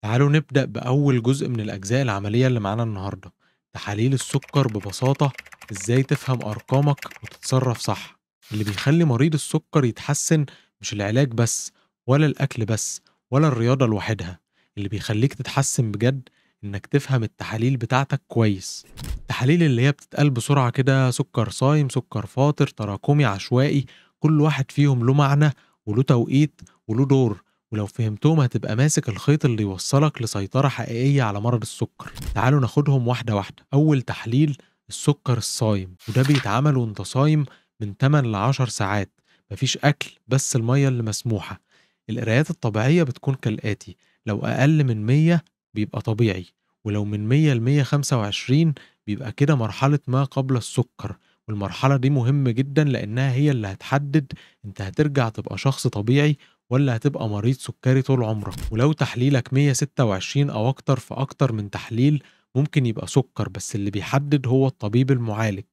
تعالوا نبدأ بأول جزء من الأجزاء العملية اللي معانا النهاردة. تحاليل السكر ببساطة. إزاي تفهم أرقامك وتتصرف صح. اللي بيخلي مريض السكر يتحسن مش العلاج بس، ولا الأكل بس، ولا الرياضة لوحدها. اللي بيخليك تتحسن بجد إنك تفهم التحاليل بتاعتك كويس. التحاليل اللي هي بتتقال بسرعة كده: سكر صايم، سكر فاطر، تراكمي، عشوائي. كل واحد فيهم له معنى وله توقيت وله دور. ولو فهمتهم هتبقى ماسك الخيط اللي يوصلك لسيطرة حقيقية على مرض السكر. تعالوا ناخدهم واحدة واحدة. أول تحليل: السكر الصايم، وده بيتعمل وانت صايم من 8 ل 10 ساعات. مفيش أكل، بس المية اللي مسموحة. القرايات الطبيعية بتكون كالآتي: لو أقل من 100 بيبقى طبيعي، ولو من 100 ل 125 بيبقى كده مرحلة ما قبل السكر. والمرحلة دي مهمة جدا لأنها هي اللي هتحدد انت هترجع تبقى شخص طبيعي ولا هتبقى مريض سكري طول عمرك. ولو تحليلك 126 أو أكتر في أكتر من تحليل، ممكن يبقى سكر، بس اللي بيحدد هو الطبيب المعالج.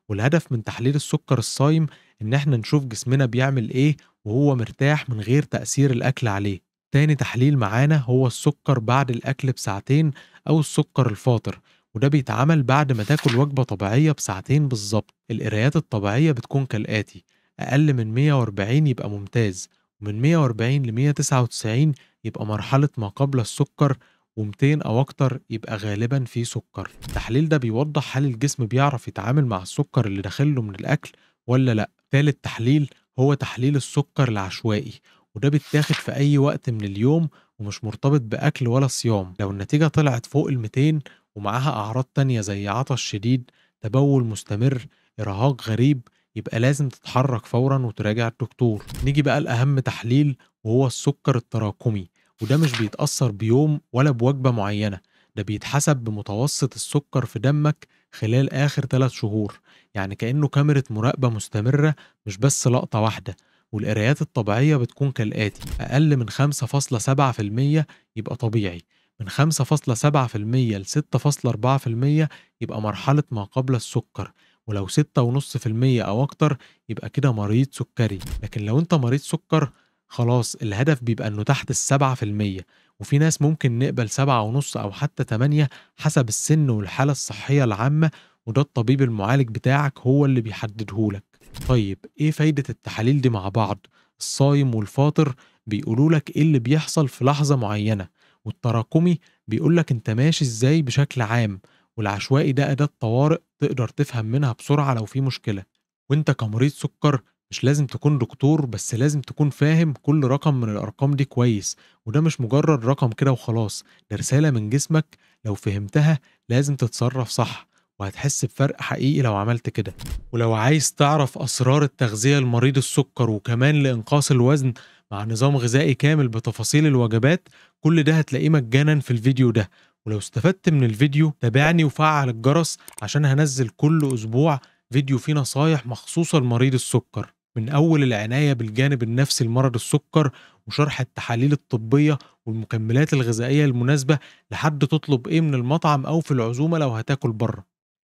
والهدف من تحليل السكر الصايم إن احنا نشوف جسمنا بيعمل إيه وهو مرتاح من غير تأثير الأكل عليه. تاني تحليل معانا هو السكر بعد الأكل بساعتين، أو السكر الفاطر، وده بيتعمل بعد ما تاكل وجبة طبيعية بساعتين بالظبط. القرايات الطبيعية بتكون كالآتي: أقل من 140 يبقى ممتاز، ومن 140 ل199 يبقى مرحلة ما قبل السكر، و200 أو أكتر يبقى غالبا في سكر. التحليل ده بيوضح هل الجسم بيعرف يتعامل مع السكر اللي داخله من الأكل ولا لأ. تالت تحليل هو تحليل السكر العشوائي، وده بيتاخد في أي وقت من اليوم ومش مرتبط بأكل ولا صيام. لو النتيجة طلعت فوق 200 ومعاها أعراض تانية زي عطش شديد، تبول مستمر، إرهاق غريب، يبقى لازم تتحرك فورا وتراجع الدكتور. نيجي بقى لأهم تحليل، وهو السكر التراكمي، وده مش بيتأثر بيوم ولا بوجبة معينة. ده بيتحسب بمتوسط السكر في دمك خلال آخر 3 شهور. يعني كأنه كاميرا مراقبة مستمرة، مش بس لقطة واحدة. والقرايات الطبيعية بتكون كالآتي: أقل من 5.7% يبقى طبيعي، من 5.7% ل 6.4% يبقى مرحلة ما قبل السكر، ولو 6.5% أو أكتر يبقى كده مريض سكري. لكن لو أنت مريض سكر، خلاص الهدف بيبقى إنه تحت 7%. وفي ناس ممكن نقبل 7.5 أو حتى 8 حسب السن والحالة الصحية العامة، وده الطبيب المعالج بتاعك هو اللي بيحددهولك. طيب إيه فايدة التحاليل دي مع بعض؟ الصايم والفاطر بيقولولك إيه اللي بيحصل في لحظة معينة، والتراكمي بيقولك أنت ماشي إزاي بشكل عام، والعشوائي ده أداة طوارئ تقدر تفهم منها بسرعة لو في مشكلة. وأنت كمريض سكر مش لازم تكون دكتور، بس لازم تكون فاهم كل رقم من الأرقام دي كويس. وده مش مجرد رقم كده وخلاص، ده رسالة من جسمك. لو فهمتها لازم تتصرف صح، وهتحس بفرق حقيقي لو عملت كده. ولو عايز تعرف أسرار التغذية لمريض السكر وكمان لإنقاص الوزن مع نظام غذائي كامل بتفاصيل الوجبات، كل ده هتلاقيه مجانا في الفيديو ده. ولو استفدت من الفيديو تابعني وفعل الجرس، عشان هنزل كل أسبوع فيديو فيه نصايح مخصوصة لمريض السكر، من أول العناية بالجانب النفسي لمرض السكر، وشرح التحاليل الطبية والمكملات الغذائية المناسبة، لحد تطلب إيه من المطعم أو في العزومة لو هتاكل بره.